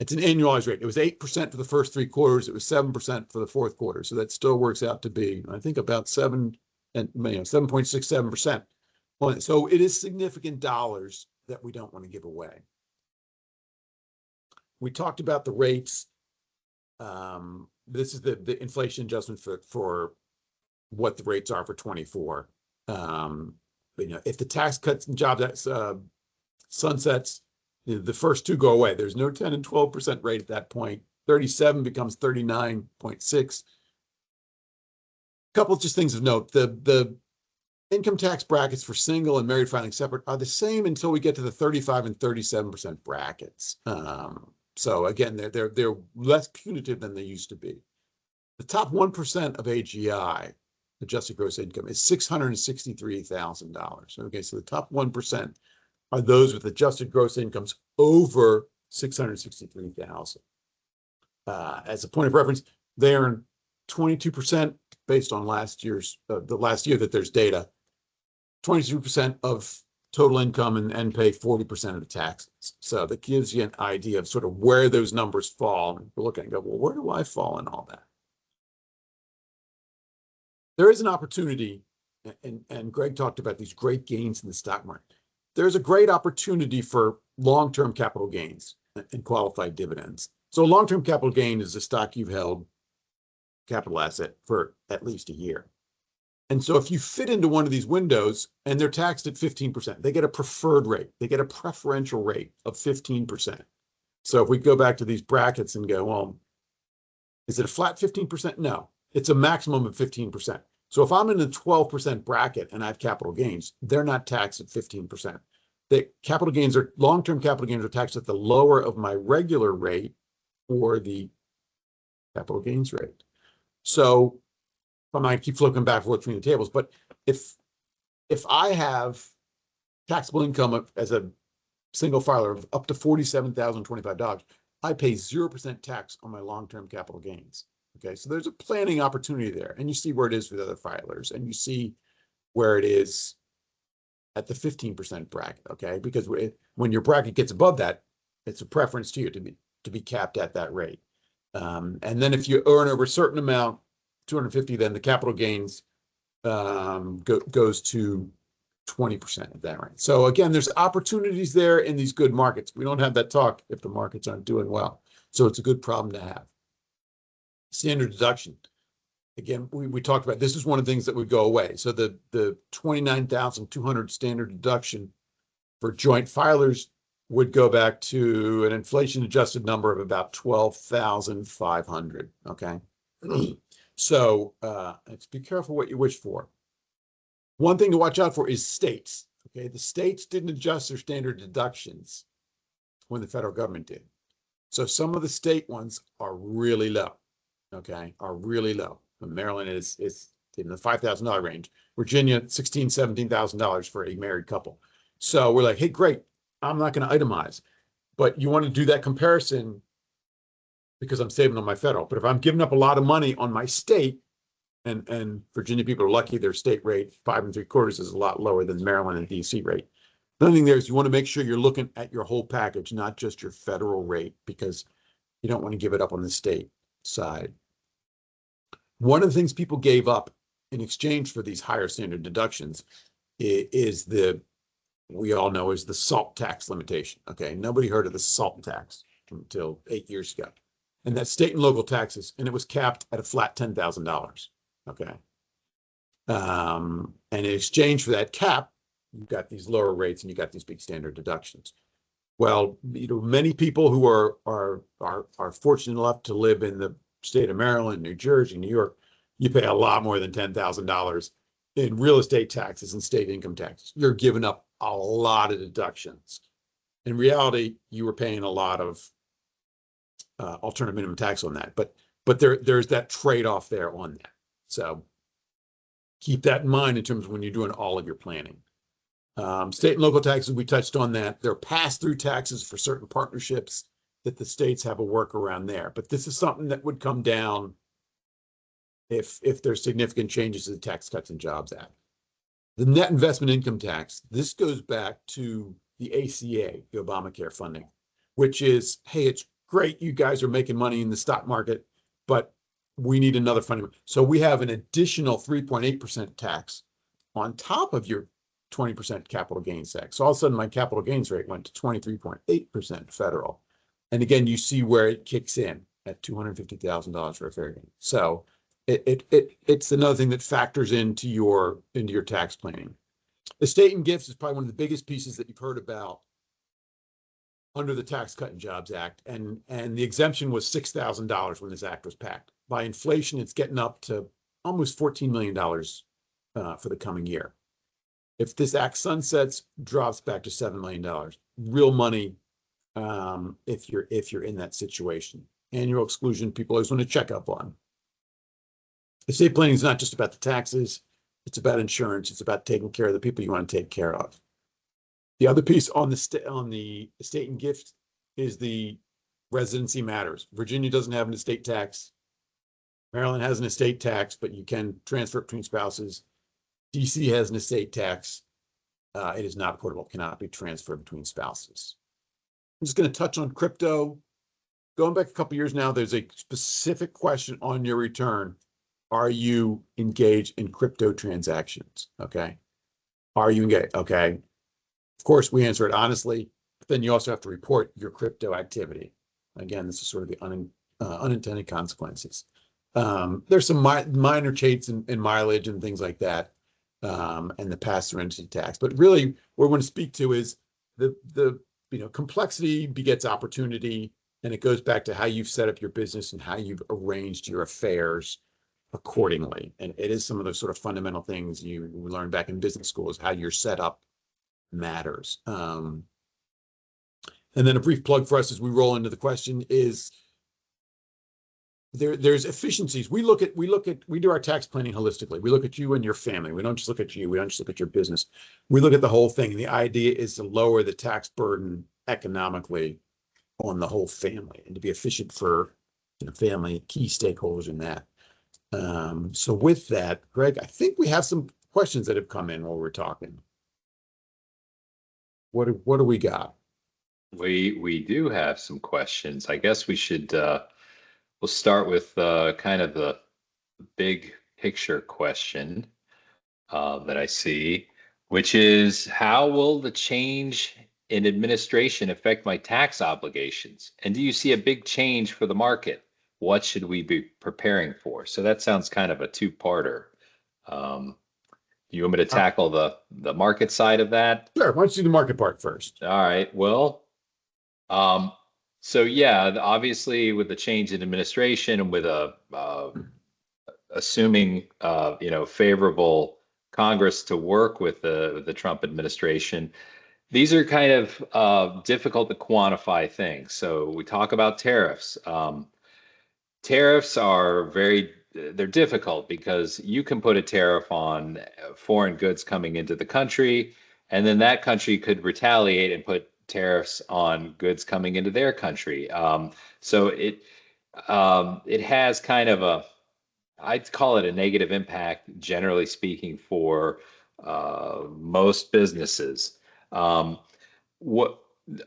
It's an annualized rate. It was 8% for the first 3 quarters. It was 7% for the fourth quarter. So that still works out to be, I think, about 7.67%. So it is significant dollars that we don't want to give away. We talked about the rates. This is the inflation adjustment for what the rates are for 24. If the Tax Cuts and Jobs Act sunsets, the first two go away. There's no 10 and 12% rate at that point. 37 becomes 39.6. Couple just things of note. The income tax brackets for single and married filing separate are the same until we get to the 35 and 37% brackets. So again, they're less punitive than they used to be. The top 1% of AGI, adjusted gross income, is $663,000. Okay, so the top 1% are those with adjusted gross incomes over 663,000. As a point of reference, they earn 22% based on last year's the last year that there's data. 22% of total income and pay 40% of the taxes. So that gives you an idea of sort of where those numbers fall. And we're looking and go, well, where do I fall in all that? There is an opportunity, and Greg talked about these great gains in the stock market. There's a great opportunity for long-term capital gains and qualified dividends. So a long-term capital gain is a stock you've held, capital asset, for at least a year. And so if you fit into one of these windows and they're taxed at 15%, they get a preferred rate. They get a preferential rate of 15%. So if we go back to these brackets and go, well, is it a flat 15%? No, it's a maximum of 15%. So if I'm in the 12% bracket and I have capital gains, they're not taxed at 15%. The capital gains are, long-term capital gains are taxed at the lower of my regular rate or the capital gains rate. So I might keep flipping back and forth between the tables, but if I have taxable income as a single filer of up to $47,025, I pay 0% tax on my long-term capital gains. Okay, so there's a planning opportunity there, and you see where it is with other filers, and you see where it is at the 15% bracket. Okay, because when your bracket gets above that, it's a preference to you to be capped at that rate. And then if you earn over a certain amount, 250, then the capital gains goes to 20% of that, right? So again, there's opportunities there in these good markets. We don't have that talk if the markets aren't doing well. So it's a good problem to have. Standard deduction. Again, we talked about, this is one of the things that would go away. So the 29,200 standard deduction for joint filers would go back to an inflation adjusted number of about 12,500. Okay. So let's be careful what you wish for. One thing to watch out for is states. Okay, the states didn't adjust their standard deductions when the federal government did. So some of the state ones are really low. Okay, are really low. Maryland is in the $5,000 range. Virginia, $16,000, $17,000 for a married couple. So we're like, hey, great. I'm not going to itemize, but you want to do that comparison because I'm saving on my federal. But if I'm giving up a lot of money on my state, and Virginia people are lucky, their state rate 5 3/4 is a lot lower than Maryland and DC rate. Another thing there is you want to make sure you're looking at your whole package, not just your federal rate, because you don't want to give it up on the state side. One of the things people gave up in exchange for these higher standard deductions is we all know is the SALT tax limitation. Okay, nobody heard of the SALT tax until 8 years ago. And that's state and local taxes, and it was capped at a flat $10,000. Okay. And in exchange for that cap, you've got these lower rates and you got these big standard deductions. Well, many people who are fortunate enough to live in the state of Maryland, New Jersey, New York, you pay a lot more than $10,000 in real estate taxes and state income taxes. You're giving up a lot of deductions. In reality, you were paying a lot of alternative minimum tax on that, but there's that trade-off there on that. So keep that in mind in terms of when you're doing all of your planning. State and local taxes, we touched on that. They're pass-through taxes for certain partnerships that the states have a workaround there. But this is something that would come down if there's significant changes to the Tax Cuts and Jobs Act. The net investment income tax, this goes back to the ACA, the Obamacare funding, which is, hey, it's great you guys are making money in the stock market, but we need another funding. So we have an additional 3.8% tax on top of your 20% capital gains tax. So all of a sudden my capital gains rate went to 23.8% federal. And again, you see where it kicks in at $250,000 for a fair gain. So it's another thing that factors into your tax planning. Estate and gifts is probably one of the biggest pieces that you've heard about under the Tax Cut and Jobs Act. And the exemption was $6,000 when this act was passed. By inflation, it's getting up to almost $14 million for the coming year. If this act sunsets, drops back to $7 million. Real money if you're in that situation. Annual exclusion, people always want to check up on. Estate planning is not just about the taxes. It's about insurance. It's about taking care of the people you want to take care of. The other piece on the estate and gift is the residency matters. Virginia doesn't have an estate tax. Maryland has an estate tax, but you can transfer it between spouses. DC has an estate tax. It is not portable, cannot be transferred between spouses. I'm just going to touch on crypto. Going back a couple years now, there's a specific question on your return. Are you engaged in crypto transactions? Okay. Are you engaged? Okay. Of course, we answer it honestly, but then you also have to report your crypto activity. Again, this is sort of the unintended consequences. There's some minor changes in mileage and things like that, and the pass-through entity tax. But really, what we want to speak to is the complexity begets opportunity, and it goes back to how you've set up your business and how you've arranged your affairs accordingly. And it is some of those sort of fundamental things you learn back in business school is how you're set up matters. And then a brief plug for us as we roll into the question is there's efficiencies. We do our tax planning holistically. We look at you and your family. We don't just look at you. We don't just look at your business. We look at the whole thing. And the idea is to lower the tax burden economically on the whole family and to be efficient for family, key stakeholders in that. So with that, Greg, I think we have some questions that have come in while we're talking. What do we got? We do have some questions. I guess we should we'll start with kind of the big picture question that I see, which is how will the change in administration affect my tax obligations? And do you see a big change for the market? What should we be preparing for? So that sounds kind of a two-parter. Do you want me to tackle the market side of that? Sure. Why don't you do the market part first? All right. Well, so yeah, obviously with the change in administration and with assuming favorable Congress to work with the Trump administration, these are kind of difficult to quantify things. So we talk about tariffs. Tariffs are they're difficult because you can put a tariff on foreign goods coming into the country, and then that country could retaliate and put tariffs on goods coming into their country. So it has kind of I'd call it a negative impact, generally speaking, for most businesses. What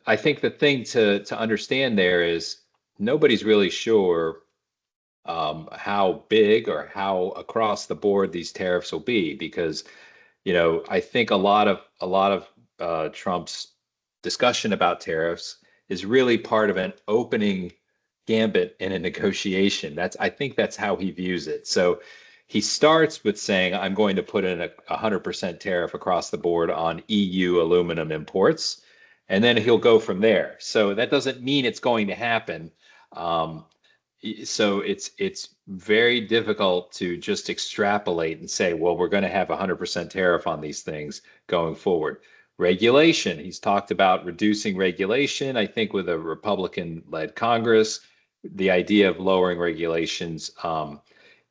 I think the thing to understand there is nobody's really sure how big or how across the board these tariffs will be, because I think a lot of Trump's discussion about tariffs is really part of an opening gambit in a negotiation. I think that's how he views it. So he starts with saying, I'm going to put in a 100% tariff across the board on EU aluminum imports, and then he'll go from there. So that doesn't mean it's going to happen. So it's very difficult to just extrapolate and say, well, we're going to have a 100% tariff on these things going forward. Regulation, he's talked about reducing regulation. I think with a Republican-led Congress, the idea of lowering regulations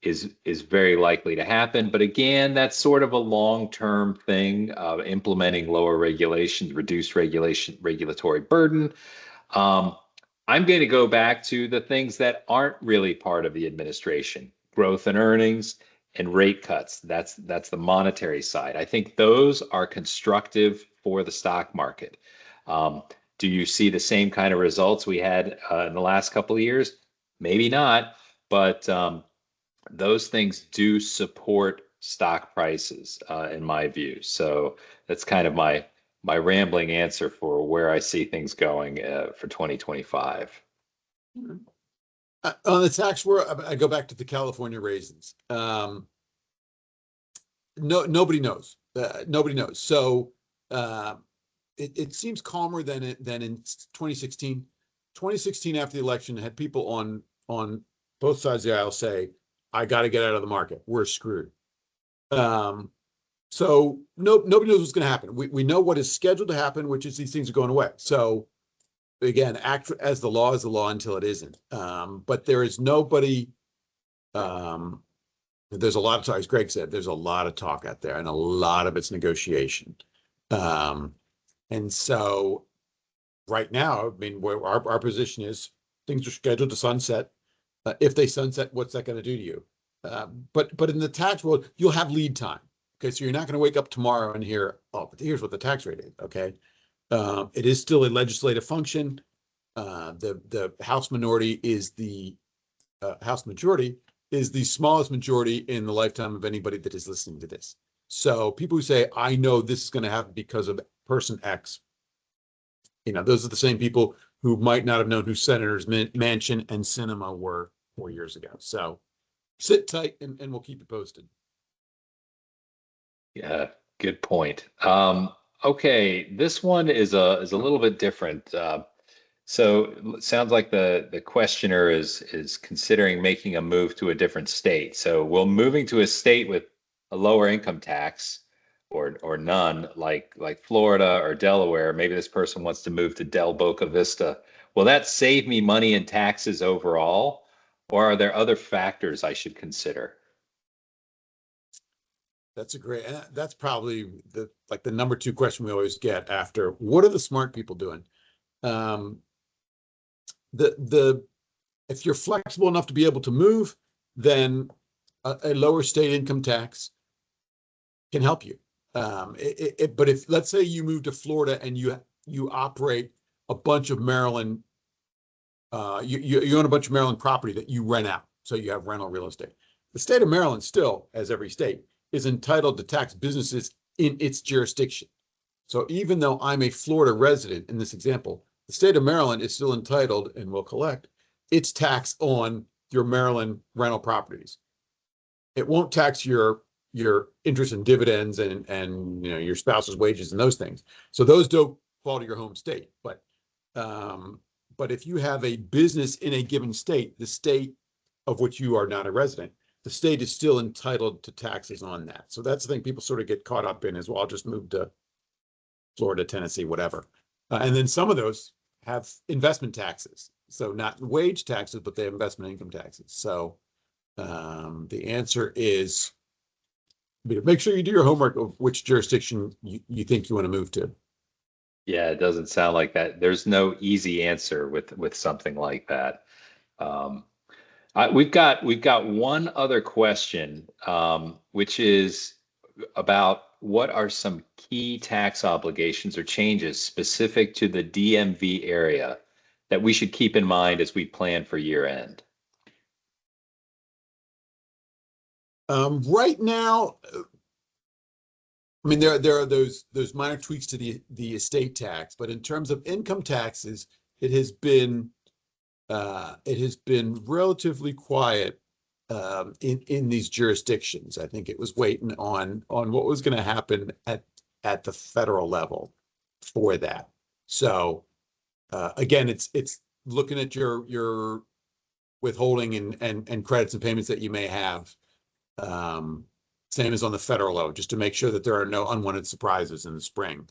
is very likely to happen. But again, that's sort of a long-term thing of implementing lower regulations, reduced regulatory burden. I'm going to go back to the things that aren't really part of the administration: growth in earnings and rate cuts. That's the monetary side. I think those are constructive for the stock market. Do you see the same kind of results we had in the last couple of years? Maybe not, but those things do support stock prices, in my view. So that's kind of my rambling answer for where I see things going for 2025. On the tax world, I go back to the California raisins. Nobody knows. Nobody knows. So it seems calmer than in 2016. 2016, after the election, had people on both sides of the aisle say, I got to get out of the market. We're screwed. So nobody knows what's going to happen. We know what is scheduled to happen, which is these things are going away. So again, act as the law is the law until it isn't. But there is nobody, there's a lot of talk, as Greg said, there's a lot of talk out there and a lot of it's negotiation. And so right now, I mean, where our position is things are scheduled to sunset. If they sunset, what's that going to do to you? But in the tax world, you'll have lead time. Okay, so you're not going to wake up tomorrow and hear, oh, but here's what the tax rate is. Okay, it is still a legislative function. The House minority is the House majority is the smallest majority in the lifetime of anybody that is listening to this. So people who say, I know this is going to happen because of person X, those are the same people who might not have known who Senators Manchin and Sinema were 4 years ago. So sit tight and we'll keep you posted. Yeah, good point. Okay, this one is a little bit different. So it sounds like the questioner is considering making a move to a different state. So will moving to a state with a lower income tax or none, like Florida or Delaware, maybe this person wants to move to Del Boca Vista. Will that save me money in taxes overall, or are there other factors I should consider? That's that's probably the number 2 question we always get after, what are the smart people doing? If you're flexible enough to be able to move, then a lower state income tax can help you. But if, let's say you move to Florida and you operate a bunch of Maryland, you own a bunch of Maryland property that you rent out, so you have rental real estate. The state of Maryland still, as every state, is entitled to tax businesses in its jurisdiction. So even though I'm a Florida resident in this example, the state of Maryland is still entitled and will collect its tax on your Maryland rental properties. It won't tax your interest and dividends and your spouse's wages and those things. So those don't fall to your home state. But if you have a business in a given state, the state of which you are not a resident, the state is still entitled to taxes on that. So that's the thing people sort of get caught up in, is, well, I'll just move to Florida, Tennessee, whatever. And then some of those have investment taxes. So not wage taxes, but they have investment income taxes. So the answer is, make sure you do your homework of which jurisdiction you think you want to move to. Yeah, it doesn't sound like that. There's no easy answer with something like that. We've got one other question, which is about what are some key tax obligations or changes specific to the DMV area that we should keep in mind as we plan for year end? Right now, I mean, there are those minor tweaks to the estate tax, but in terms of income taxes, it has been relatively quiet in these jurisdictions. I think it was waiting on what was going to happen at the federal level for that. So again, it's looking at your withholding and credits and payments that you may have. Same as on the federal level, just to make sure that there are no unwanted surprises in the spring.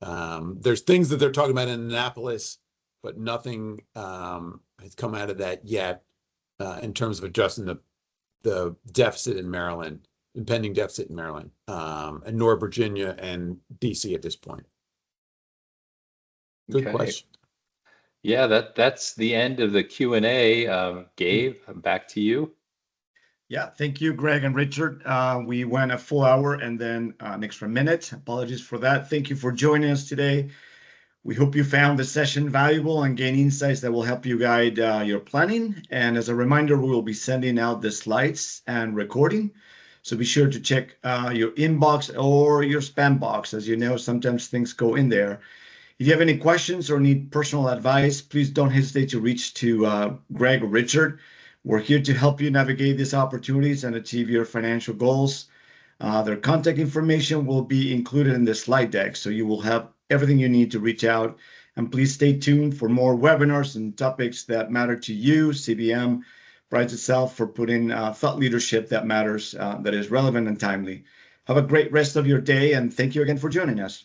There's things that they're talking about in Annapolis, but nothing has come out of that yet in terms of adjusting the deficit in Maryland, impending deficit in Maryland, and nor Virginia and DC at this point. Good question. Yeah, that's the end of the Q&A. Gabe, back to you. Yeah, thank you, Greg and Richard. We went a full hour and then an extra minute. Apologies for that. Thank you for joining us today. We hope you found the session valuable and gain insights that will help you guide your planning. And as a reminder, we will be sending out the slides and recording. So be sure to check your inbox or your spam box. As you know, sometimes things go in there. If you have any questions or need personal advice, please don't hesitate to reach to Greg or Richard. We're here to help you navigate these opportunities and achieve your financial goals. Their contact information will be included in the slide deck, so you will have everything you need to reach out. And please stay tuned for more webinars and topics that matter to you. CBM prides itself for putting thought leadership that matters, that is relevant and timely. Have a great rest of your day, and thank you again for joining us.